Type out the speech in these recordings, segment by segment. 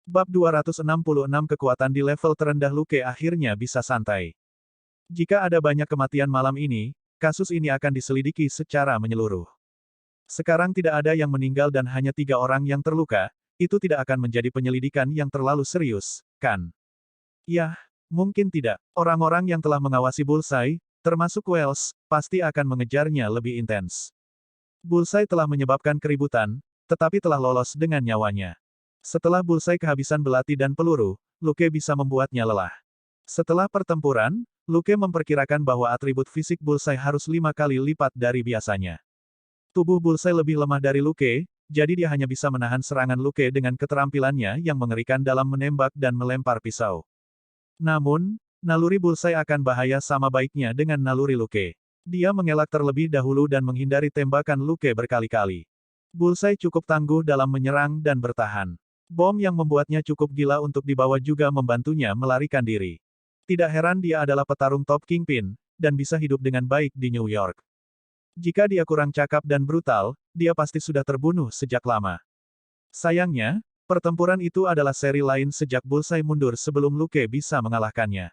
Bab 266 Kekuatan di level terendah Luke akhirnya bisa santai. Jika ada banyak kematian malam ini, kasus ini akan diselidiki secara menyeluruh. Sekarang tidak ada yang meninggal dan hanya 3 orang yang terluka, itu tidak akan menjadi penyelidikan yang terlalu serius, kan? Yah, mungkin tidak. Orang-orang yang telah mengawasi Bullseye, termasuk Wells, pasti akan mengejarnya lebih intens. Bullseye telah menyebabkan keributan, tetapi telah lolos dengan nyawanya. Setelah Bullseye kehabisan belati dan peluru, Luke bisa membuatnya lelah. Setelah pertempuran, Luke memperkirakan bahwa atribut fisik Bullseye harus 5 kali lipat dari biasanya. Tubuh Bullseye lebih lemah dari Luke, jadi dia hanya bisa menahan serangan Luke dengan keterampilannya yang mengerikan dalam menembak dan melempar pisau. Namun, naluri Bullseye akan bahaya sama baiknya dengan naluri Luke. Dia mengelak terlebih dahulu dan menghindari tembakan Luke berkali-kali. Bullseye cukup tangguh dalam menyerang dan bertahan. Bom yang membuatnya cukup gila untuk dibawa juga membantunya melarikan diri. Tidak heran dia adalah petarung top Kingpin, dan bisa hidup dengan baik di New York. Jika dia kurang cakap dan brutal, dia pasti sudah terbunuh sejak lama. Sayangnya, pertempuran itu adalah seri lain sejak Bullseye mundur sebelum Luke bisa mengalahkannya.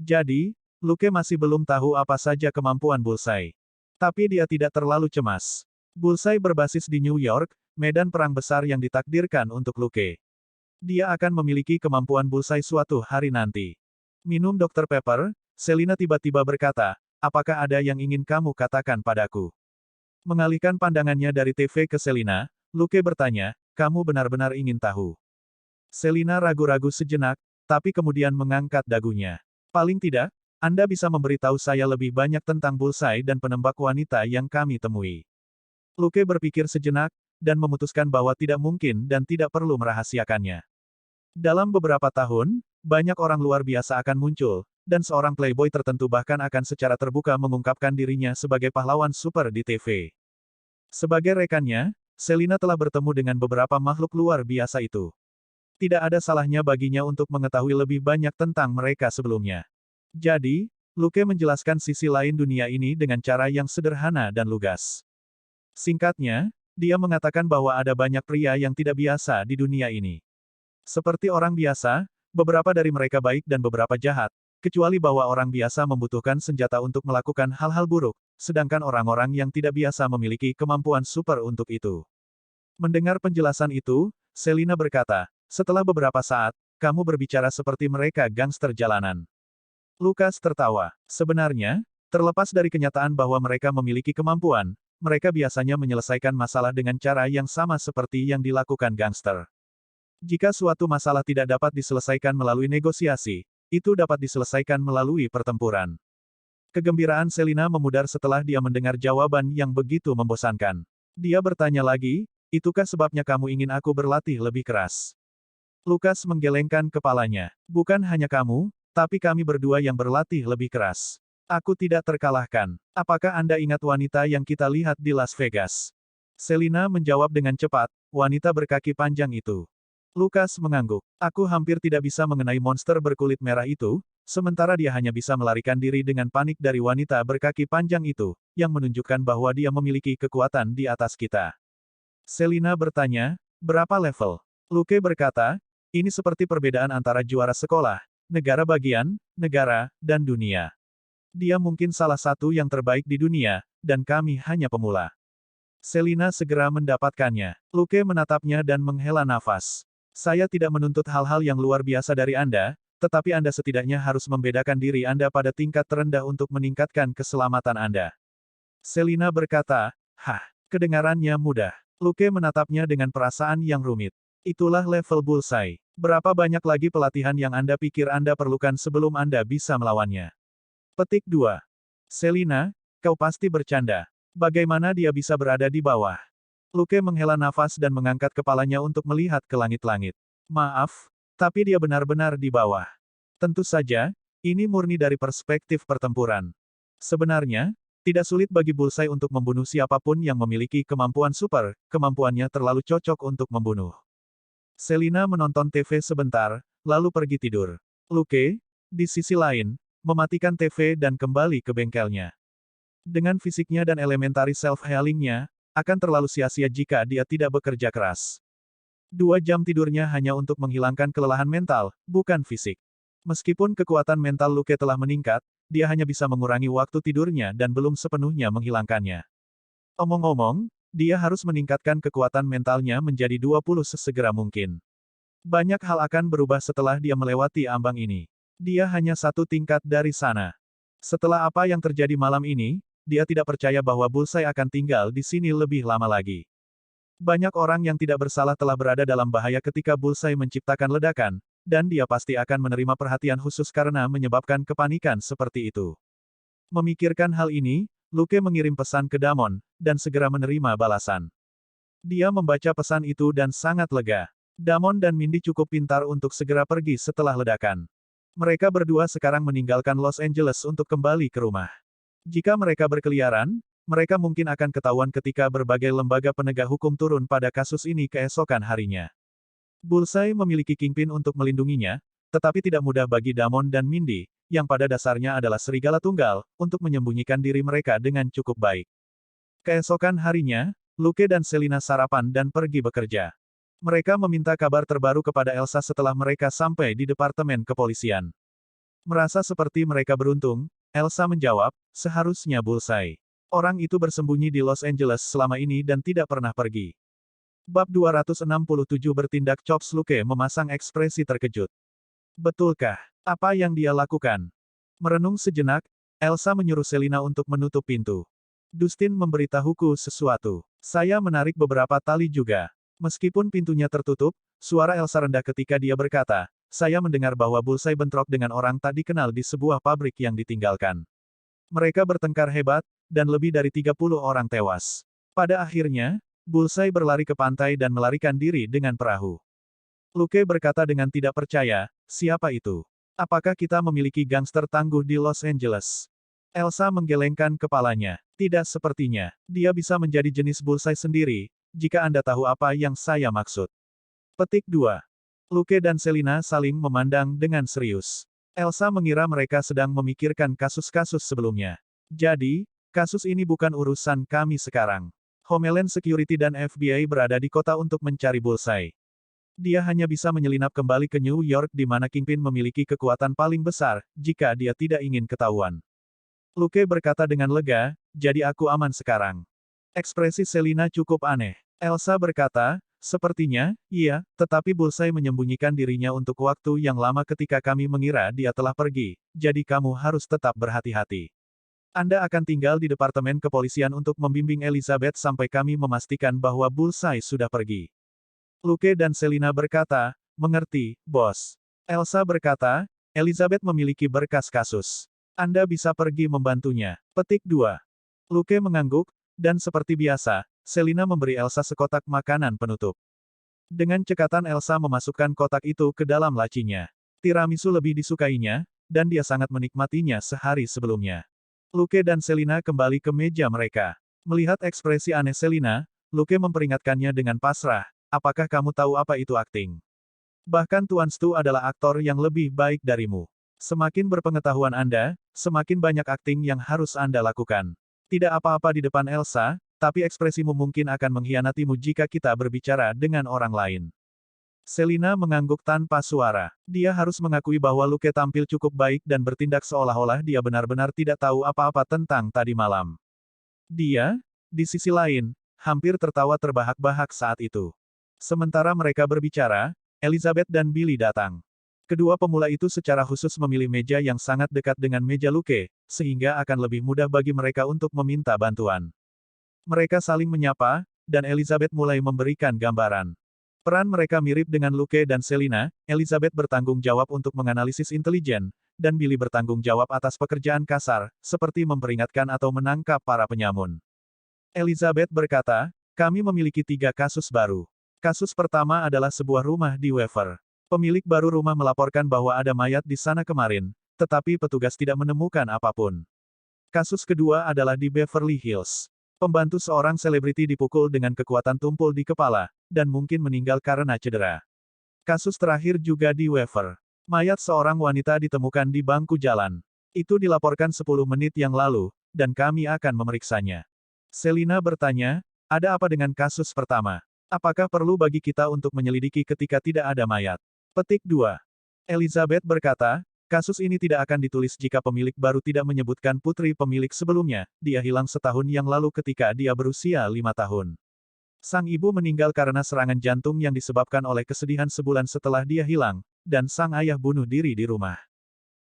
Jadi, Luke masih belum tahu apa saja kemampuan Bullseye. Tapi dia tidak terlalu cemas. Bullseye berbasis di New York, medan perang besar yang ditakdirkan untuk Luke. Dia akan memiliki kemampuan Bullseye suatu hari nanti. Minum Dr. Pepper, Selina tiba-tiba berkata, apakah ada yang ingin kamu katakan padaku? Mengalihkan pandangannya dari TV ke Selina, Luke bertanya, kamu benar-benar ingin tahu? Selina ragu-ragu sejenak, tapi kemudian mengangkat dagunya. Paling tidak, Anda bisa memberitahu saya lebih banyak tentang Bullseye dan penembak wanita yang kami temui. Luke berpikir sejenak, dan memutuskan bahwa tidak mungkin dan tidak perlu merahasiakannya. Dalam beberapa tahun, banyak orang luar biasa akan muncul, dan seorang playboy tertentu bahkan akan secara terbuka mengungkapkan dirinya sebagai pahlawan super di TV. Sebagai rekannya, Selina telah bertemu dengan beberapa makhluk luar biasa itu. Tidak ada salahnya baginya untuk mengetahui lebih banyak tentang mereka sebelumnya. Jadi, Luke menjelaskan sisi lain dunia ini dengan cara yang sederhana dan lugas. Singkatnya, dia mengatakan bahwa ada banyak pria yang tidak biasa di dunia ini. Seperti orang biasa, beberapa dari mereka baik dan beberapa jahat, kecuali bahwa orang biasa membutuhkan senjata untuk melakukan hal-hal buruk, sedangkan orang-orang yang tidak biasa memiliki kemampuan super untuk itu. Mendengar penjelasan itu, Selina berkata, setelah beberapa saat, kamu berbicara seperti mereka gangster jalanan. Lukas tertawa. Sebenarnya, terlepas dari kenyataan bahwa mereka memiliki kemampuan, mereka biasanya menyelesaikan masalah dengan cara yang sama seperti yang dilakukan gangster. Jika suatu masalah tidak dapat diselesaikan melalui negosiasi, itu dapat diselesaikan melalui pertempuran. Kegembiraan Selina memudar setelah dia mendengar jawaban yang begitu membosankan. Dia bertanya lagi, itukah sebabnya kamu ingin aku berlatih lebih keras? Lukas menggelengkan kepalanya. Bukan hanya kamu, tapi kami berdua yang berlatih lebih keras. Aku tidak terkalahkan. Apakah Anda ingat wanita yang kita lihat di Las Vegas? Selina menjawab dengan cepat, wanita berkaki panjang itu. Lukas mengangguk. Aku hampir tidak bisa mengenai monster berkulit merah itu, sementara dia hanya bisa melarikan diri dengan panik dari wanita berkaki panjang itu, yang menunjukkan bahwa dia memiliki kekuatan di atas kita. Selina bertanya, berapa level? Luke berkata, ini seperti perbedaan antara juara sekolah, negara bagian, negara, dan dunia. Dia mungkin salah satu yang terbaik di dunia, dan kami hanya pemula. Selina segera mendapatkannya. Luke menatapnya dan menghela nafas. Saya tidak menuntut hal-hal yang luar biasa dari Anda, tetapi Anda setidaknya harus membedakan diri Anda pada tingkat terendah untuk meningkatkan keselamatan Anda. Selina berkata, kedengarannya mudah. Luke menatapnya dengan perasaan yang rumit. Itulah level Bullseye. Berapa banyak lagi pelatihan yang Anda pikir Anda perlukan sebelum Anda bisa melawannya? Petik 2. Selina, kau pasti bercanda. Bagaimana dia bisa berada di bawah? Luke menghela nafas dan mengangkat kepalanya untuk melihat ke langit-langit. Maaf, tapi dia benar-benar di bawah. Tentu saja, ini murni dari perspektif pertempuran. Sebenarnya, tidak sulit bagi Bullseye untuk membunuh siapapun yang memiliki kemampuan super, kemampuannya terlalu cocok untuk membunuh. Selina menonton TV sebentar, lalu pergi tidur. Luke, di sisi lain, mematikan TV dan kembali ke bengkelnya. Dengan fisiknya dan elementari self-healingnya, akan terlalu sia-sia jika dia tidak bekerja keras. 2 jam tidurnya hanya untuk menghilangkan kelelahan mental, bukan fisik. Meskipun kekuatan mental Luke telah meningkat, dia hanya bisa mengurangi waktu tidurnya dan belum sepenuhnya menghilangkannya. Omong-omong, dia harus meningkatkan kekuatan mentalnya menjadi 20 sesegera mungkin. Banyak hal akan berubah setelah dia melewati ambang ini. Dia hanya satu tingkat dari sana. Setelah apa yang terjadi malam ini, dia tidak percaya bahwa Bullseye akan tinggal di sini lebih lama lagi. Banyak orang yang tidak bersalah telah berada dalam bahaya ketika Bullseye menciptakan ledakan, dan dia pasti akan menerima perhatian khusus karena menyebabkan kepanikan seperti itu. Memikirkan hal ini, Luke mengirim pesan ke Damon, dan segera menerima balasan. Dia membaca pesan itu dan sangat lega. Damon dan Mindy cukup pintar untuk segera pergi setelah ledakan. Mereka berdua sekarang meninggalkan Los Angeles untuk kembali ke rumah. Jika mereka berkeliaran, mereka mungkin akan ketahuan ketika berbagai lembaga penegak hukum turun pada kasus ini keesokan harinya. Bullseye memiliki Kingpin untuk melindunginya, tetapi tidak mudah bagi Damon dan Mindy, yang pada dasarnya adalah serigala tunggal, untuk menyembunyikan diri mereka dengan cukup baik. Keesokan harinya, Luke dan Selina sarapan dan pergi bekerja. Mereka meminta kabar terbaru kepada Elsa setelah mereka sampai di Departemen Kepolisian. Merasa seperti mereka beruntung, Elsa menjawab, seharusnya Bullseye. Orang itu bersembunyi di Los Angeles selama ini dan tidak pernah pergi. Bab 267 bertindak Chops. Luke memasang ekspresi terkejut. Betulkah? Apa yang dia lakukan? Merenung sejenak, Elsa menyuruh Selina untuk menutup pintu. Dustin memberitahuku sesuatu. Saya menarik beberapa tali juga. Meskipun pintunya tertutup, suara Elsa rendah ketika dia berkata, saya mendengar bahwa Bullseye bentrok dengan orang tak dikenal di sebuah pabrik yang ditinggalkan. Mereka bertengkar hebat, dan lebih dari 30 orang tewas. Pada akhirnya, Bullseye berlari ke pantai dan melarikan diri dengan perahu. Luke berkata dengan tidak percaya, siapa itu? Apakah kita memiliki gangster tangguh di Los Angeles? Elsa menggelengkan kepalanya. Tidak sepertinya. Dia bisa menjadi jenis Bullseye sendiri, jika Anda tahu apa yang saya maksud. Petik 2. Luke dan Selina saling memandang dengan serius. Elsa mengira mereka sedang memikirkan kasus-kasus sebelumnya. Jadi, kasus ini bukan urusan kami sekarang. Homeland Security dan FBI berada di kota untuk mencari Bullseye. Dia hanya bisa menyelinap kembali ke New York di mana Kingpin memiliki kekuatan paling besar, jika dia tidak ingin ketahuan. Luke berkata dengan lega, jadi aku aman sekarang. Ekspresi Selina cukup aneh. Elsa berkata, sepertinya, iya, tetapi Bullseye menyembunyikan dirinya untuk waktu yang lama ketika kami mengira dia telah pergi, jadi kamu harus tetap berhati-hati. Anda akan tinggal di Departemen Kepolisian untuk membimbing Elizabeth sampai kami memastikan bahwa Bullseye sudah pergi. Luke dan Selina berkata, mengerti, bos. Elsa berkata, Elizabeth memiliki berkas kasus. Anda bisa pergi membantunya. Petik 2. Luke mengangguk, dan seperti biasa, Selina memberi Elsa sekotak makanan penutup. Dengan cekatan Elsa memasukkan kotak itu ke dalam lacinya. Tiramisu lebih disukainya, dan dia sangat menikmatinya sehari sebelumnya. Luke dan Selina kembali ke meja mereka. Melihat ekspresi aneh Selina, Luke memperingatkannya dengan pasrah, apakah kamu tahu apa itu akting? Bahkan Tuan Stu adalah aktor yang lebih baik darimu. Semakin berpengetahuan Anda, semakin banyak akting yang harus Anda lakukan. Tidak apa-apa di depan Elsa, tapi ekspresimu mungkin akan mengkhianatimu jika kita berbicara dengan orang lain. Selina mengangguk tanpa suara. Dia harus mengakui bahwa Luke tampil cukup baik dan bertindak seolah-olah dia benar-benar tidak tahu apa-apa tentang tadi malam. Dia, di sisi lain, hampir tertawa terbahak-bahak saat itu. Sementara mereka berbicara, Elizabeth dan Billy datang. Kedua pemula itu secara khusus memilih meja yang sangat dekat dengan meja Luke, sehingga akan lebih mudah bagi mereka untuk meminta bantuan. Mereka saling menyapa, dan Elizabeth mulai memberikan gambaran. Peran mereka mirip dengan Luke dan Selina. Elizabeth bertanggung jawab untuk menganalisis intelijen, dan Billy bertanggung jawab atas pekerjaan kasar, seperti memperingatkan atau menangkap para penyamun. Elizabeth berkata, kami memiliki 3 kasus baru. Kasus pertama adalah sebuah rumah di Weaver. Pemilik baru rumah melaporkan bahwa ada mayat di sana kemarin, tetapi petugas tidak menemukan apapun. Kasus kedua adalah di Beverly Hills. Pembantu seorang selebriti dipukul dengan kekuatan tumpul di kepala, dan mungkin meninggal karena cedera. Kasus terakhir juga di Weaver. Mayat seorang wanita ditemukan di bangku jalan. Itu dilaporkan 10 menit yang lalu, dan kami akan memeriksanya. Selina bertanya, ada apa dengan kasus pertama? Apakah perlu bagi kita untuk menyelidiki ketika tidak ada mayat? Petik 2. Elizabeth berkata, kasus ini tidak akan ditulis jika pemilik baru tidak menyebutkan putri pemilik sebelumnya. Dia hilang setahun yang lalu ketika dia berusia 5 tahun. Sang ibu meninggal karena serangan jantung yang disebabkan oleh kesedihan sebulan setelah dia hilang, dan sang ayah bunuh diri di rumah.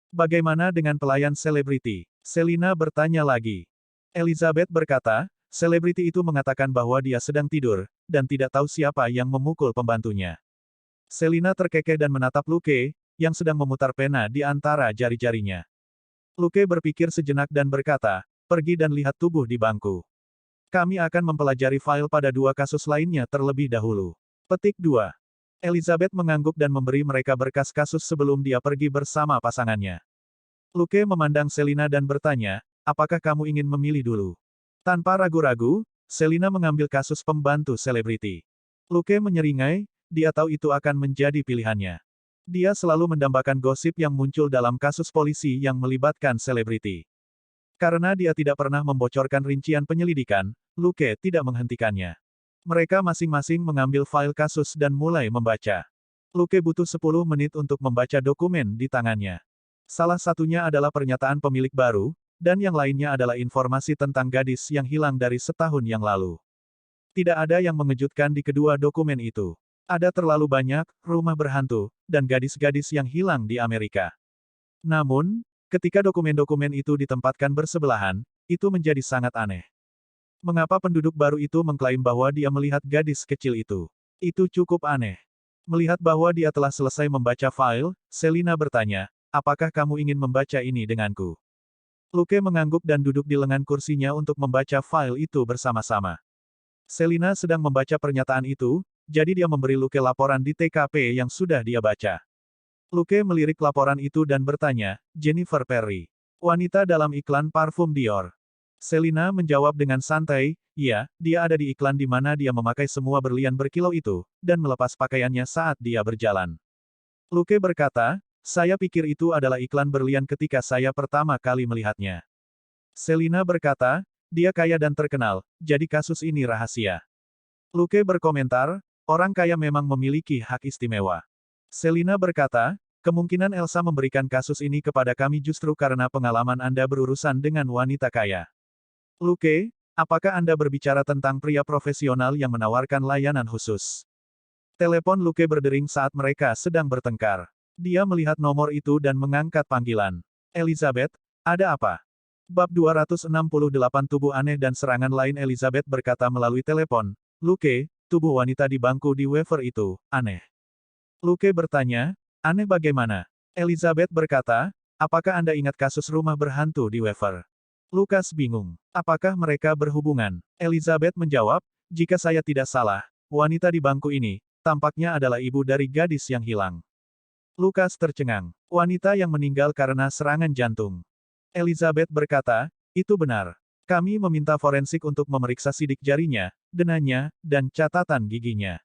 Bagaimana dengan pelayan selebriti? Selina bertanya lagi. Elizabeth berkata, selebriti itu mengatakan bahwa dia sedang tidur, dan tidak tahu siapa yang memukul pembantunya. Selina terkekeh dan menatap Luke, yang sedang memutar pena di antara jari-jarinya. Luke berpikir sejenak dan berkata, pergi dan lihat tubuh di bangku. Kami akan mempelajari file pada 2 kasus lainnya terlebih dahulu. Petik 2. Elizabeth mengangguk dan memberi mereka berkas kasus sebelum dia pergi bersama pasangannya. Luke memandang Selina dan bertanya, apakah kamu ingin memilih dulu? Tanpa ragu-ragu, Selina mengambil kasus pembantu selebriti. Luke menyeringai, dia tahu itu akan menjadi pilihannya. Dia selalu mendambakan gosip yang muncul dalam kasus polisi yang melibatkan selebriti. Karena dia tidak pernah membocorkan rincian penyelidikan, Luke tidak menghentikannya. Mereka masing-masing mengambil file kasus dan mulai membaca. Luke butuh 10 menit untuk membaca dokumen di tangannya. Salah satunya adalah pernyataan pemilik baru, dan yang lainnya adalah informasi tentang gadis yang hilang dari setahun yang lalu. Tidak ada yang mengejutkan di kedua dokumen itu. Ada terlalu banyak rumah berhantu dan gadis-gadis yang hilang di Amerika. Namun, ketika dokumen-dokumen itu ditempatkan bersebelahan, itu menjadi sangat aneh. Mengapa penduduk baru itu mengklaim bahwa dia melihat gadis kecil itu? Itu cukup aneh. Melihat bahwa dia telah selesai membaca file, Selina bertanya, apakah kamu ingin membaca ini denganku? Luke mengangguk dan duduk di lengan kursinya untuk membaca file itu bersama-sama. Selina sedang membaca pernyataan itu, jadi dia memberi Luke laporan di TKP yang sudah dia baca. Luke melirik laporan itu dan bertanya, Jennifer Perry. Wanita dalam iklan parfum Dior. Selina menjawab dengan santai, iya, dia ada di iklan di mana dia memakai semua berlian berkilau itu, dan melepas pakaiannya saat dia berjalan. Luke berkata, saya pikir itu adalah iklan berlian ketika saya pertama kali melihatnya. Selina berkata, dia kaya dan terkenal, jadi kasus ini rahasia. Luke berkomentar, orang kaya memang memiliki hak istimewa. Selina berkata, kemungkinan Elsa memberikan kasus ini kepada kami justru karena pengalaman Anda berurusan dengan wanita kaya. Luke, apakah Anda berbicara tentang pria profesional yang menawarkan layanan khusus? Telepon Luke berdering saat mereka sedang bertengkar. Dia melihat nomor itu dan mengangkat panggilan. Elizabeth, ada apa? Bab 268 Tubuh Aneh dan Serangan Lain. Elizabeth berkata melalui telepon, Luke, tubuh wanita di bangku di wafer itu, aneh. Luke bertanya, aneh bagaimana? Elizabeth berkata, apakah Anda ingat kasus rumah berhantu di wafer? Lukas bingung. Apakah mereka berhubungan? Elizabeth menjawab, jika saya tidak salah, wanita di bangku ini, tampaknya adalah ibu dari gadis yang hilang. Lukas tercengang. Wanita yang meninggal karena serangan jantung. Elizabeth berkata, itu benar. Kami meminta forensik untuk memeriksa sidik jarinya, denanya, dan catatan giginya.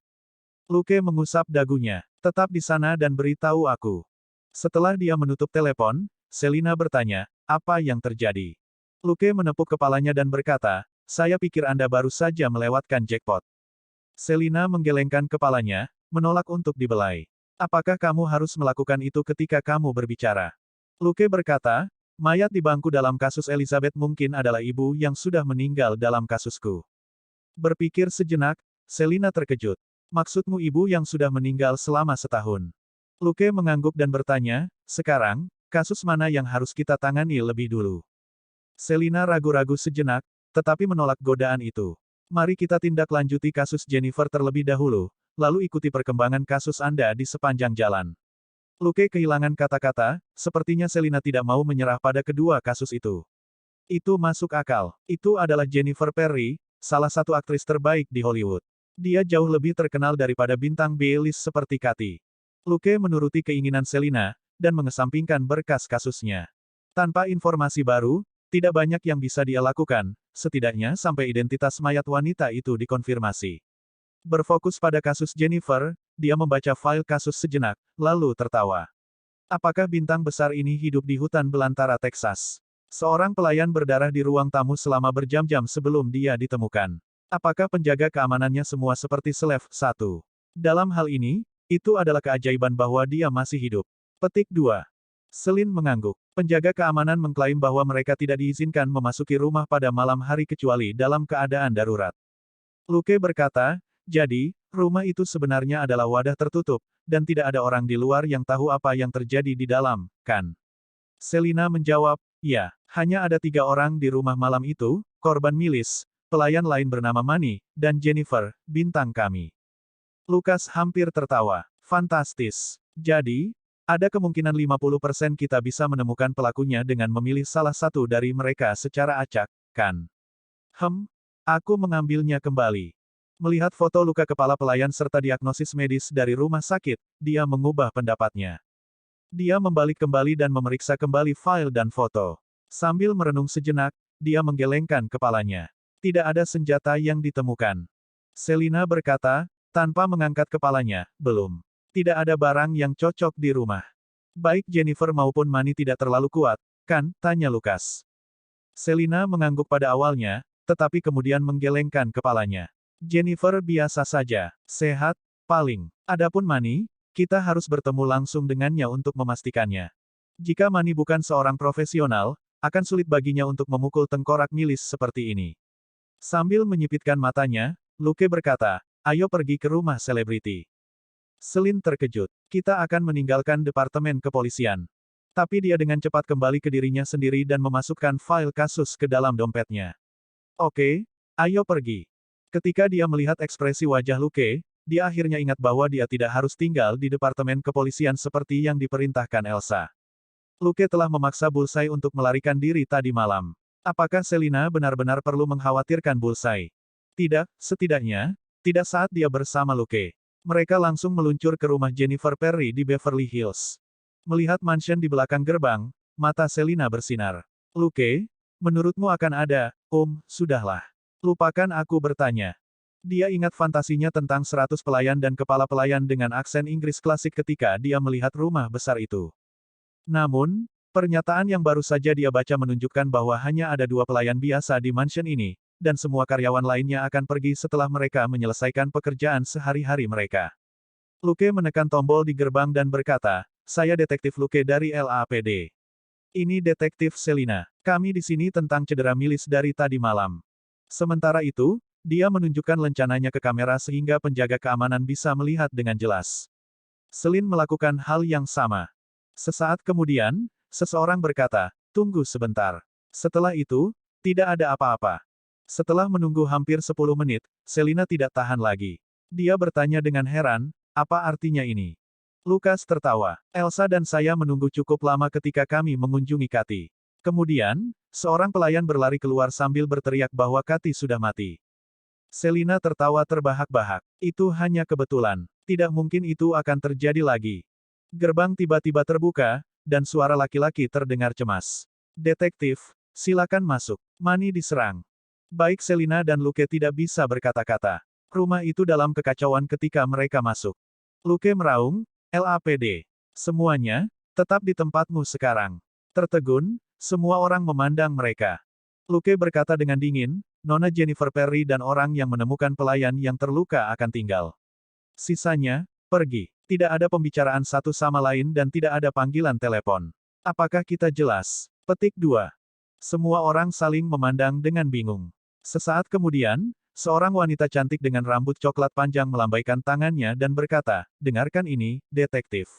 Luke mengusap dagunya. Tetap di sana dan beritahu aku. Setelah dia menutup telepon, Selina bertanya, apa yang terjadi? Luke menepuk kepalanya dan berkata, saya pikir Anda baru saja melewatkan jackpot. Selina menggelengkan kepalanya, menolak untuk dibelai. Apakah kamu harus melakukan itu ketika kamu berbicara? Luke berkata, mayat di bangku dalam kasus Elizabeth mungkin adalah ibu yang sudah meninggal dalam kasusku. Berpikir sejenak, Selina terkejut. Maksudmu ibu yang sudah meninggal selama setahun? Luke mengangguk dan bertanya, sekarang, kasus mana yang harus kita tangani lebih dulu? Selina ragu-ragu sejenak, tetapi menolak godaan itu. Mari kita tindak lanjuti kasus Jennifer terlebih dahulu, lalu ikuti perkembangan kasus Anda di sepanjang jalan. Luke kehilangan kata-kata, sepertinya Selina tidak mau menyerah pada kedua kasus itu. Itu masuk akal. Itu adalah Jennifer Perry, salah satu aktris terbaik di Hollywood. Dia jauh lebih terkenal daripada bintang B-list seperti Katy. Luke menuruti keinginan Selina, dan mengesampingkan berkas kasusnya. Tanpa informasi baru, tidak banyak yang bisa dia lakukan, setidaknya sampai identitas mayat wanita itu dikonfirmasi. Berfokus pada kasus Jennifer, dia membaca file kasus sejenak, lalu tertawa. Apakah bintang besar ini hidup di hutan belantara Texas? Seorang pelayan berdarah di ruang tamu selama berjam-jam sebelum dia ditemukan. Apakah penjaga keamanannya semua seperti Slave 1? Dalam hal ini, itu adalah keajaiban bahwa dia masih hidup. Petik 2. Selin mengangguk. Penjaga keamanan mengklaim bahwa mereka tidak diizinkan memasuki rumah pada malam hari kecuali dalam keadaan darurat. Luke berkata, jadi, rumah itu sebenarnya adalah wadah tertutup, dan tidak ada orang di luar yang tahu apa yang terjadi di dalam, kan? Selina menjawab, ya, hanya ada 3 orang di rumah malam itu, korban milis, pelayan lain bernama Manny, dan Jennifer, bintang kami. Lukas hampir tertawa. Fantastis. Jadi, ada kemungkinan 50% kita bisa menemukan pelakunya dengan memilih salah satu dari mereka secara acak, kan? Aku mengambilnya kembali. Melihat foto luka kepala pelayan serta diagnosis medis dari rumah sakit, dia mengubah pendapatnya. Dia membalik kembali dan memeriksa kembali file dan foto. Sambil merenung sejenak, dia menggelengkan kepalanya. Tidak ada senjata yang ditemukan. Selina berkata, tanpa mengangkat kepalanya, belum. Tidak ada barang yang cocok di rumah. Baik Jennifer maupun Manny tidak terlalu kuat, kan? Tanya Lukas. Selina mengangguk pada awalnya, tetapi kemudian menggelengkan kepalanya. Jennifer biasa saja, sehat, paling. Adapun Manny, kita harus bertemu langsung dengannya untuk memastikannya. Jika Manny bukan seorang profesional, akan sulit baginya untuk memukul tengkorak milis seperti ini. Sambil menyipitkan matanya, Luke berkata, ayo pergi ke rumah selebriti. Selin terkejut. Kita akan meninggalkan departemen kepolisian. Tapi dia dengan cepat kembali ke dirinya sendiri dan memasukkan file kasus ke dalam dompetnya. Oke, ayo pergi. Ketika dia melihat ekspresi wajah Luke, dia akhirnya ingat bahwa dia tidak harus tinggal di departemen kepolisian seperti yang diperintahkan Elsa. Luke telah memaksa Bullseye untuk melarikan diri tadi malam. Apakah Selina benar-benar perlu mengkhawatirkan Bullseye? Tidak, setidaknya, tidak saat dia bersama Luke. Mereka langsung meluncur ke rumah Jennifer Perry di Beverly Hills. Melihat mansion di belakang gerbang, mata Selina bersinar. Luke, menurutmu akan ada, sudahlah. Lupakan aku bertanya. Dia ingat fantasinya tentang 100 pelayan dan kepala pelayan dengan aksen Inggris klasik ketika dia melihat rumah besar itu. Namun, pernyataan yang baru saja dia baca menunjukkan bahwa hanya ada 2 pelayan biasa di mansion ini, dan semua karyawan lainnya akan pergi setelah mereka menyelesaikan pekerjaan sehari-hari mereka. Luke menekan tombol di gerbang dan berkata, saya detektif Luke dari LAPD. Ini detektif Selina. Kami di sini tentang cedera milis dari tadi malam. Sementara itu, dia menunjukkan lencananya ke kamera sehingga penjaga keamanan bisa melihat dengan jelas. Selin melakukan hal yang sama. Sesaat kemudian, seseorang berkata, tunggu sebentar. Setelah itu, tidak ada apa-apa. Setelah menunggu hampir 10 menit, Selina tidak tahan lagi. Dia bertanya dengan heran, apa artinya ini? Lukas tertawa. Elsa dan saya menunggu cukup lama ketika kami mengunjungi Kathy. Kemudian, seorang pelayan berlari keluar sambil berteriak bahwa Kathy sudah mati. Selina tertawa terbahak-bahak. Itu hanya kebetulan. Tidak mungkin itu akan terjadi lagi. Gerbang tiba-tiba terbuka, dan suara laki-laki terdengar cemas. Detektif, silakan masuk. Manny diserang. Baik Selina dan Luke tidak bisa berkata-kata. Rumah itu dalam kekacauan ketika mereka masuk. Luke meraung, LAPD. Semuanya, tetap di tempatmu sekarang. Tertegun, semua orang memandang mereka. Luke berkata dengan dingin, Nona Jennifer Perry dan orang yang menemukan pelayan yang terluka akan tinggal. Sisanya, pergi. Tidak ada pembicaraan satu sama lain dan tidak ada panggilan telepon. Apakah kita jelas? Petik 2. Semua orang saling memandang dengan bingung. Sesaat kemudian, seorang wanita cantik dengan rambut coklat panjang melambaikan tangannya dan berkata, dengarkan ini, detektif.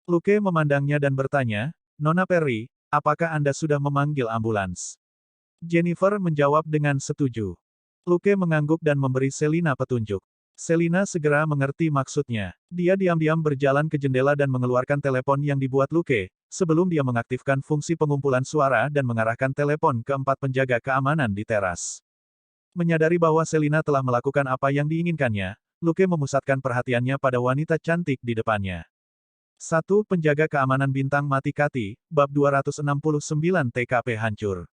Luke memandangnya dan bertanya, Nona Perry, apakah Anda sudah memanggil ambulans? Jennifer menjawab dengan setuju. Luke mengangguk dan memberi Selina petunjuk. Selina segera mengerti maksudnya. Dia diam-diam berjalan ke jendela dan mengeluarkan telepon yang dibuat Luke, sebelum dia mengaktifkan fungsi pengumpulan suara dan mengarahkan telepon ke 4 penjaga keamanan di teras. Menyadari bahwa Selina telah melakukan apa yang diinginkannya, Luke memusatkan perhatiannya pada wanita cantik di depannya. 1. Penjaga keamanan bintang mati Kathy, bab 269 TKP hancur.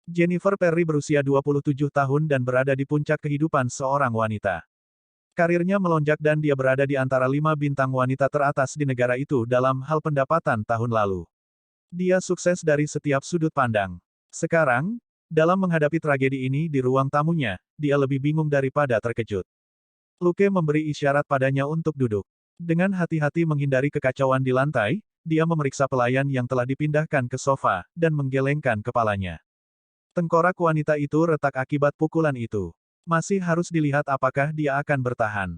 Jennifer Perry berusia 27 tahun dan berada di puncak kehidupan seorang wanita. Karirnya melonjak dan dia berada di antara 5 bintang wanita teratas di negara itu dalam hal pendapatan tahun lalu. Dia sukses dari setiap sudut pandang. Sekarang, Dalam menghadapi tragedi ini di ruang tamunya, dia lebih bingung daripada terkejut. Luke memberi isyarat padanya untuk duduk. Dengan hati-hati menghindari kekacauan di lantai, dia memeriksa pelayan yang telah dipindahkan ke sofa, dan menggelengkan kepalanya. Tengkorak wanita itu retak akibat pukulan itu. Masih harus dilihat apakah dia akan bertahan.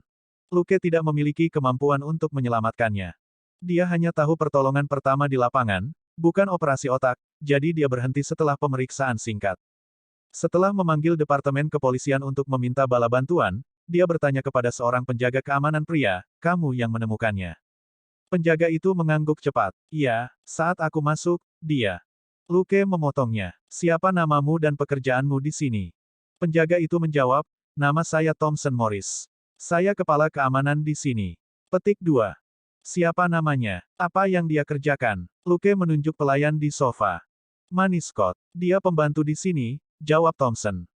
Luke tidak memiliki kemampuan untuk menyelamatkannya. Dia hanya tahu pertolongan pertama di lapangan, bukan operasi otak, jadi dia berhenti setelah pemeriksaan singkat. Setelah memanggil Departemen Kepolisian untuk meminta bala bantuan, dia bertanya kepada seorang penjaga keamanan pria, "Kamu yang menemukannya?" Penjaga itu mengangguk cepat. "Iya, saat aku masuk, dia." Luke memotongnya. "Siapa namamu dan pekerjaanmu di sini?" Penjaga itu menjawab, "Nama saya Thompson Morris. Saya kepala keamanan di sini." Petik 2. Siapa namanya? Apa yang dia kerjakan? Luke menunjuk pelayan di sofa. "Manny Scott. Dia pembantu di sini," jawab Thompson.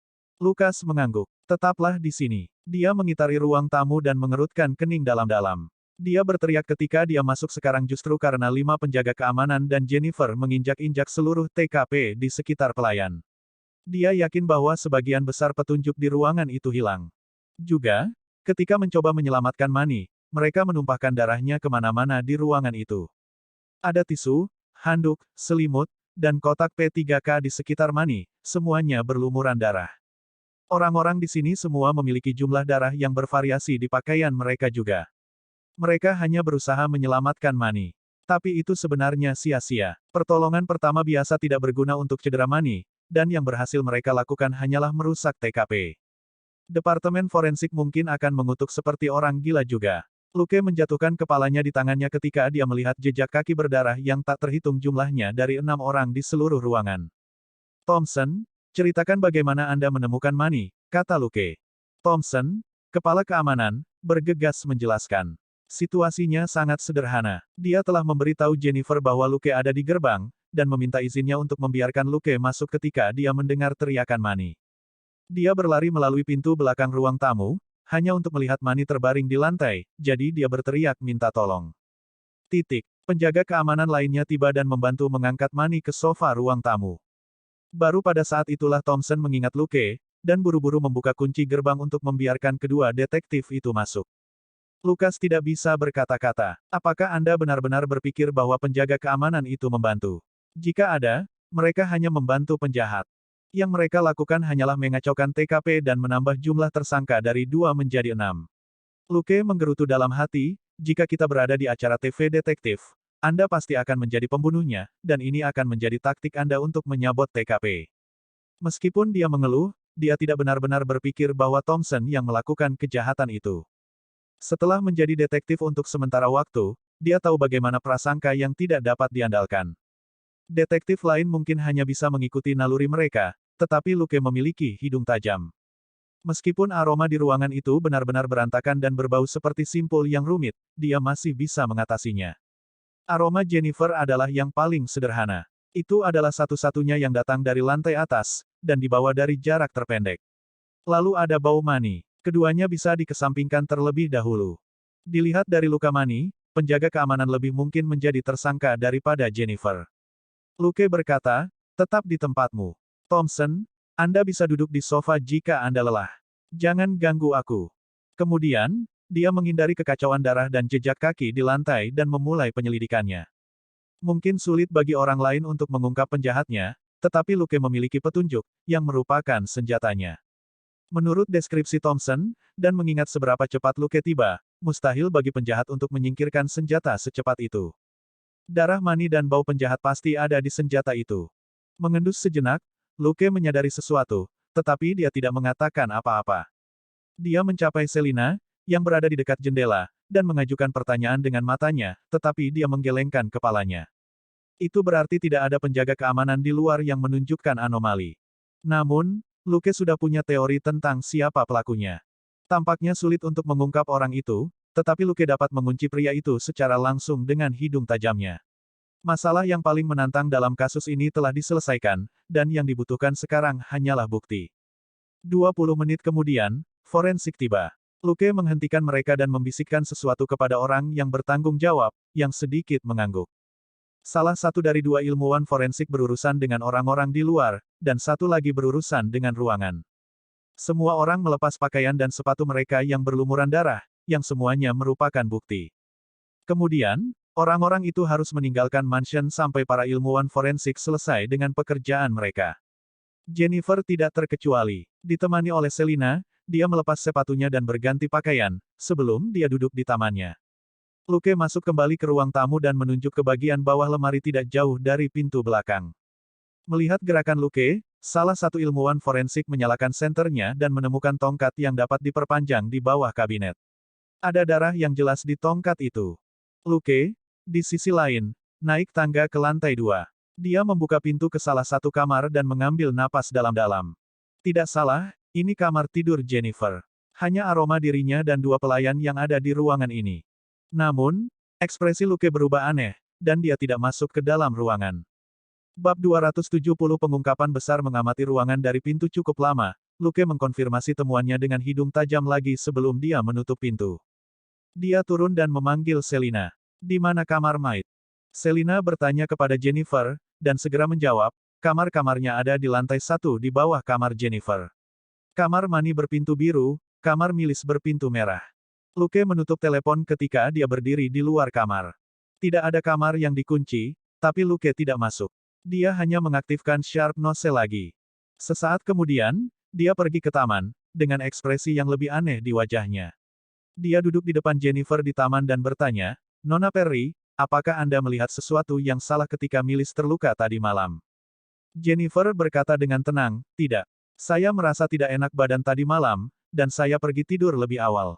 Lukas mengangguk. "Tetaplah di sini." Dia mengitari ruang tamu dan mengerutkan kening dalam-dalam. Dia berteriak ketika dia masuk sekarang justru karena 5 penjaga keamanan dan Jennifer menginjak-injak seluruh TKP di sekitar pelayan. Dia yakin bahwa sebagian besar petunjuk di ruangan itu hilang. Juga, ketika mencoba menyelamatkan Manny, mereka menumpahkan darahnya kemana-mana di ruangan itu. Ada tisu, handuk, selimut, dan kotak P3K di sekitar Manny, semuanya berlumuran darah. Orang-orang di sini semua memiliki jumlah darah yang bervariasi di pakaian mereka juga. Mereka hanya berusaha menyelamatkan Manny. Tapi itu sebenarnya sia-sia. Pertolongan pertama biasa tidak berguna untuk cedera Manny, dan yang berhasil mereka lakukan hanyalah merusak TKP. Departemen forensik mungkin akan mengutuk seperti orang gila juga. Luke menjatuhkan kepalanya di tangannya ketika dia melihat jejak kaki berdarah yang tak terhitung jumlahnya dari 6 orang di seluruh ruangan. "Thompson, ceritakan bagaimana Anda menemukan Manny," kata Luke. Thompson, kepala keamanan, bergegas menjelaskan. Situasinya sangat sederhana. Dia telah memberitahu Jennifer bahwa Luke ada di gerbang, dan meminta izinnya untuk membiarkan Luke masuk ketika dia mendengar teriakan Manny. Dia berlari melalui pintu belakang ruang tamu, hanya untuk melihat Manny terbaring di lantai, jadi dia berteriak minta tolong. Penjaga keamanan lainnya tiba dan membantu mengangkat Manny ke sofa ruang tamu. Baru pada saat itulah Thompson mengingat Luke, dan buru-buru membuka kunci gerbang untuk membiarkan kedua detektif itu masuk. Lukas tidak bisa berkata-kata. "Apakah Anda benar-benar berpikir bahwa penjaga keamanan itu membantu? Jika ada, mereka hanya membantu penjahat. Yang mereka lakukan hanyalah mengacaukan TKP dan menambah jumlah tersangka dari 2 menjadi 6. Luke menggerutu dalam hati, "Jika kita berada di acara TV detektif, Anda pasti akan menjadi pembunuhnya, dan ini akan menjadi taktik Anda untuk menyabot TKP." Meskipun dia mengeluh, dia tidak benar-benar berpikir bahwa Thompson yang melakukan kejahatan itu. Setelah menjadi detektif untuk sementara waktu, dia tahu bagaimana prasangka yang tidak dapat diandalkan. Detektif lain mungkin hanya bisa mengikuti naluri mereka, tetapi Luke memiliki hidung tajam. Meskipun aroma di ruangan itu benar-benar berantakan dan berbau seperti simpul yang rumit, dia masih bisa mengatasinya. Aroma Jennifer adalah yang paling sederhana. Itu adalah satu-satunya yang datang dari lantai atas, dan dibawa dari jarak terpendek. Lalu ada bau Manny. Keduanya bisa dikesampingkan terlebih dahulu. Dilihat dari luka Manny, penjaga keamanan lebih mungkin menjadi tersangka daripada Jennifer. Luke berkata, "Tetap di tempatmu. Thompson, Anda bisa duduk di sofa jika Anda lelah. Jangan ganggu aku." Kemudian, dia menghindari kekacauan darah dan jejak kaki di lantai dan memulai penyelidikannya. Mungkin sulit bagi orang lain untuk mengungkap penjahatnya, tetapi Luke memiliki petunjuk, yang merupakan senjatanya. Menurut deskripsi Thompson, dan mengingat seberapa cepat Luke tiba, mustahil bagi penjahat untuk menyingkirkan senjata secepat itu. Darah Manny dan bau penjahat pasti ada di senjata itu. Mengendus sejenak, Luke menyadari sesuatu, tetapi dia tidak mengatakan apa-apa. Dia mencapai Selina, yang berada di dekat jendela, dan mengajukan pertanyaan dengan matanya, tetapi dia menggelengkan kepalanya. Itu berarti tidak ada penjaga keamanan di luar yang menunjukkan anomali. Namun, Luke sudah punya teori tentang siapa pelakunya. Tampaknya sulit untuk mengungkap orang itu, tetapi Luke dapat mengunci pria itu secara langsung dengan hidung tajamnya. Masalah yang paling menantang dalam kasus ini telah diselesaikan, dan yang dibutuhkan sekarang hanyalah bukti. 20 menit kemudian, forensik tiba. Luke menghentikan mereka dan membisikkan sesuatu kepada orang yang bertanggung jawab, yang sedikit mengangguk. Salah satu dari 2 ilmuwan forensik berurusan dengan orang-orang di luar, dan satu lagi berurusan dengan ruangan. Semua orang melepas pakaian dan sepatu mereka yang berlumuran darah, yang semuanya merupakan bukti. Kemudian, orang-orang itu harus meninggalkan mansion sampai para ilmuwan forensik selesai dengan pekerjaan mereka. Jennifer tidak terkecuali. Ditemani oleh Selina, dia melepas sepatunya dan berganti pakaian, sebelum dia duduk di tamannya. Luke masuk kembali ke ruang tamu dan menunjuk ke bagian bawah lemari tidak jauh dari pintu belakang. Melihat gerakan Luke, salah satu ilmuwan forensik menyalakan senternya dan menemukan tongkat yang dapat diperpanjang di bawah kabinet. Ada darah yang jelas di tongkat itu. Luke, di sisi lain, naik tangga ke lantai 2. Dia membuka pintu ke salah satu kamar dan mengambil napas dalam-dalam. Tidak salah, ini kamar tidur Jennifer. Hanya aroma dirinya dan dua pelayan yang ada di ruangan ini. Namun, ekspresi Luke berubah aneh, dan dia tidak masuk ke dalam ruangan. Bab 270 Pengungkapan besar mengamati ruangan dari pintu cukup lama, Luke mengkonfirmasi temuannya dengan hidung tajam lagi sebelum dia menutup pintu. Dia turun dan memanggil Selina. Di mana kamar Maid? Selina bertanya kepada Jennifer, dan segera menjawab, kamar-kamarnya ada di lantai 1 di bawah kamar Jennifer. Kamar Mani berpintu biru, kamar Milis berpintu merah. Luke menutup telepon ketika dia berdiri di luar kamar. Tidak ada kamar yang dikunci, tapi Luke tidak masuk. Dia hanya mengaktifkan Sharp Nose lagi. Sesaat kemudian, dia pergi ke taman, dengan ekspresi yang lebih aneh di wajahnya. Dia duduk di depan Jennifer di taman dan bertanya, Nona Perry, apakah Anda melihat sesuatu yang salah ketika Milis terluka tadi malam? Jennifer berkata dengan tenang, tidak. Saya merasa tidak enak badan tadi malam, dan saya pergi tidur lebih awal.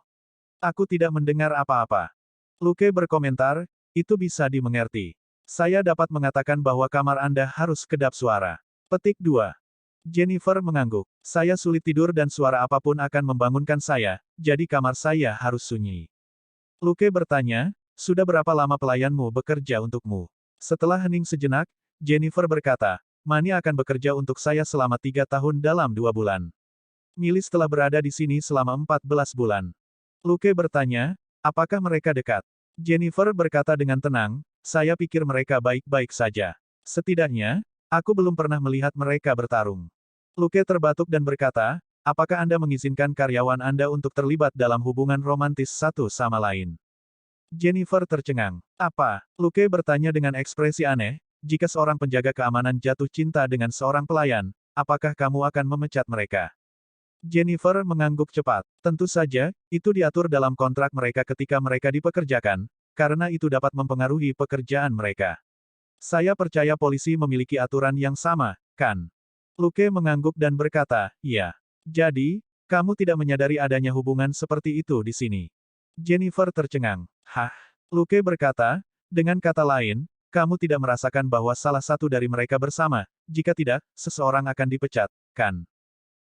Aku tidak mendengar apa-apa. Luke berkomentar, itu bisa dimengerti. Saya dapat mengatakan bahwa kamar Anda harus kedap suara. Petik 2. Jennifer mengangguk. Saya sulit tidur dan suara apapun akan membangunkan saya, jadi kamar saya harus sunyi. Luke bertanya, sudah berapa lama pelayanmu bekerja untukmu? Setelah hening sejenak, Jennifer berkata, Mani akan bekerja untuk saya selama 3 tahun dalam 2 bulan. Milis telah berada di sini selama 14 bulan. Luke bertanya, apakah mereka dekat? Jennifer berkata dengan tenang, saya pikir mereka baik-baik saja. Setidaknya, aku belum pernah melihat mereka bertarung. Luke terbatuk dan berkata, apakah Anda mengizinkan karyawan Anda untuk terlibat dalam hubungan romantis satu sama lain? Jennifer tercengang. Apa? Luke bertanya dengan ekspresi aneh, jika seorang penjaga keamanan jatuh cinta dengan seorang pelayan, apakah kamu akan memecat mereka? Jennifer mengangguk cepat. Tentu saja, itu diatur dalam kontrak mereka ketika mereka dipekerjakan, karena itu dapat mempengaruhi pekerjaan mereka. Saya percaya polisi memiliki aturan yang sama, kan? Luke mengangguk dan berkata, iya. Jadi, kamu tidak menyadari adanya hubungan seperti itu di sini. Jennifer tercengang. Hah? Luke berkata, dengan kata lain, kamu tidak merasakan bahwa salah satu dari mereka bersama, jika tidak, seseorang akan dipecat, kan?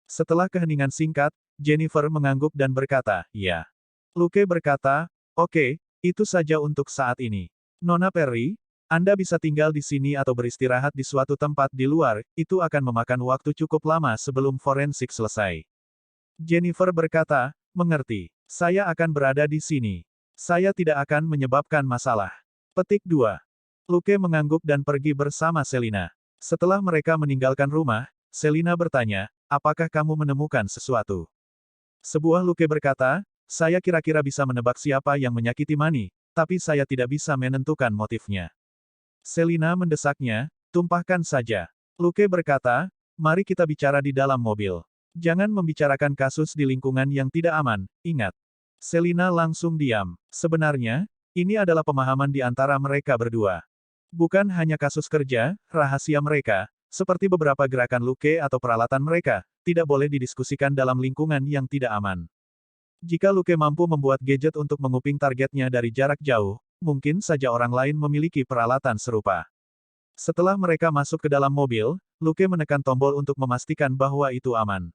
Setelah keheningan singkat, Jennifer mengangguk dan berkata, ya. Luke berkata, oke, itu saja untuk saat ini. Nona Perry, Anda bisa tinggal di sini atau beristirahat di suatu tempat di luar, itu akan memakan waktu cukup lama sebelum forensik selesai. Jennifer berkata, mengerti. Saya akan berada di sini. Saya tidak akan menyebabkan masalah. Petik 2. Luke mengangguk dan pergi bersama Selina. Setelah mereka meninggalkan rumah, Selina bertanya, apakah kamu menemukan sesuatu? Sebuah Luke berkata, saya kira-kira bisa menebak siapa yang menyakiti Mani, tapi saya tidak bisa menentukan motifnya. Selina mendesaknya, tumpahkan saja. Luke berkata, mari kita bicara di dalam mobil. Jangan membicarakan kasus di lingkungan yang tidak aman, ingat. Selina langsung diam. Sebenarnya, ini adalah pemahaman di antara mereka berdua. Bukan hanya kasus kerja, rahasia mereka, seperti beberapa gerakan Luke atau peralatan mereka, tidak boleh didiskusikan dalam lingkungan yang tidak aman. Jika Luke mampu membuat gadget untuk menguping targetnya dari jarak jauh, mungkin saja orang lain memiliki peralatan serupa. Setelah mereka masuk ke dalam mobil, Luke menekan tombol untuk memastikan bahwa itu aman.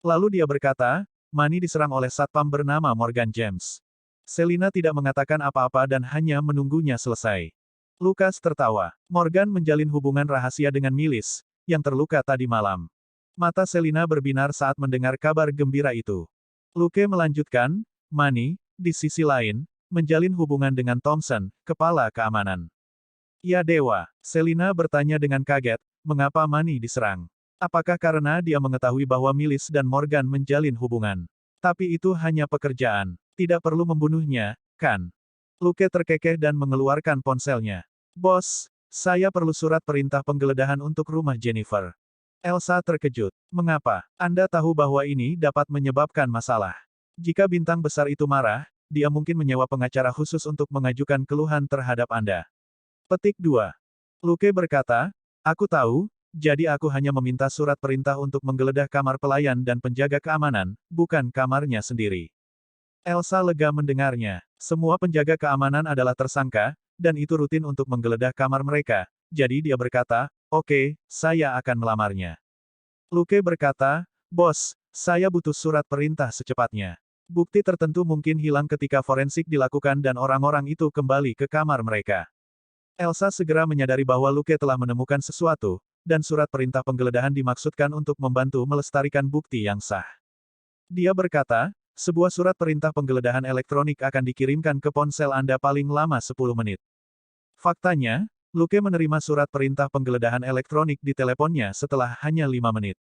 Lalu dia berkata, Mani diserang oleh satpam bernama Morgan James. Selina tidak mengatakan apa-apa dan hanya menunggunya selesai. Lucas tertawa. Morgan menjalin hubungan rahasia dengan Milis, yang terluka tadi malam. Mata Selina berbinar saat mendengar kabar gembira itu. Luke melanjutkan, Mani, di sisi lain, menjalin hubungan dengan Thompson, kepala keamanan. Ya dewa, Selina bertanya dengan kaget, mengapa Mani diserang? Apakah karena dia mengetahui bahwa Milis dan Morgan menjalin hubungan? Tapi itu hanya pekerjaan. Tidak perlu membunuhnya, kan? Luke terkekeh dan mengeluarkan ponselnya. Bos, saya perlu surat perintah penggeledahan untuk rumah Jennifer. Elsa terkejut. Mengapa? Anda tahu bahwa ini dapat menyebabkan masalah. Jika bintang besar itu marah, dia mungkin menyewa pengacara khusus untuk mengajukan keluhan terhadap Anda. Petik 2. Luke berkata, aku tahu, jadi aku hanya meminta surat perintah untuk menggeledah kamar pelayan dan penjaga keamanan, bukan kamarnya sendiri. Elsa lega mendengarnya. Semua penjaga keamanan adalah tersangka, dan itu rutin untuk menggeledah kamar mereka, jadi dia berkata, oke, saya akan melamarnya. Luke berkata, bos, saya butuh surat perintah secepatnya. Bukti tertentu mungkin hilang ketika forensik dilakukan dan orang-orang itu kembali ke kamar mereka. Elsa segera menyadari bahwa Luke telah menemukan sesuatu, dan surat perintah penggeledahan dimaksudkan untuk membantu melestarikan bukti yang sah. Dia berkata, sebuah surat perintah penggeledahan elektronik akan dikirimkan ke ponsel Anda paling lama 10 menit. Faktanya, Luke menerima surat perintah penggeledahan elektronik di teleponnya setelah hanya 5 menit.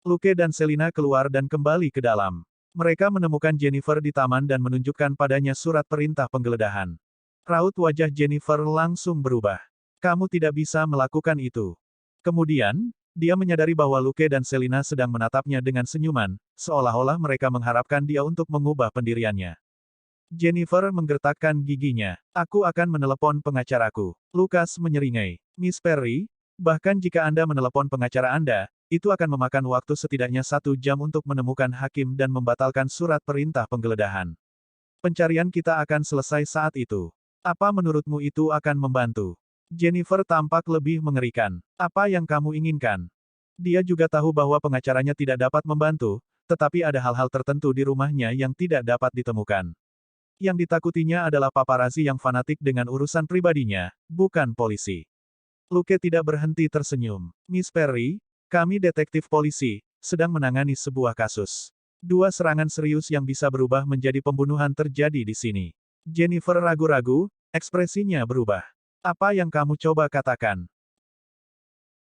Luke dan Selina keluar dan kembali ke dalam. Mereka menemukan Jennifer di taman dan menunjukkan padanya surat perintah penggeledahan. Raut wajah Jennifer langsung berubah. Kamu tidak bisa melakukan itu. Kemudian, dia menyadari bahwa Luke dan Selina sedang menatapnya dengan senyuman, seolah-olah mereka mengharapkan dia untuk mengubah pendiriannya. Jennifer menggertakkan giginya. Aku akan menelepon pengacaraku. Lucas menyeringai. Miss Perry, bahkan jika Anda menelepon pengacara Anda, itu akan memakan waktu setidaknya 1 jam untuk menemukan hakim dan membatalkan surat perintah penggeledahan. Pencarian kita akan selesai saat itu. Apa menurutmu itu akan membantu? Jennifer tampak lebih mengerikan. Apa yang kamu inginkan? Dia juga tahu bahwa pengacaranya tidak dapat membantu, tetapi ada hal-hal tertentu di rumahnya yang tidak dapat ditemukan. Yang ditakutinya adalah paparazi yang fanatik dengan urusan pribadinya, bukan polisi. Luke tidak berhenti tersenyum. Miss Perry, kami detektif polisi, sedang menangani sebuah kasus. 2 serangan serius yang bisa berubah menjadi pembunuhan terjadi di sini. Jennifer ragu-ragu, ekspresinya berubah. Apa yang kamu coba katakan?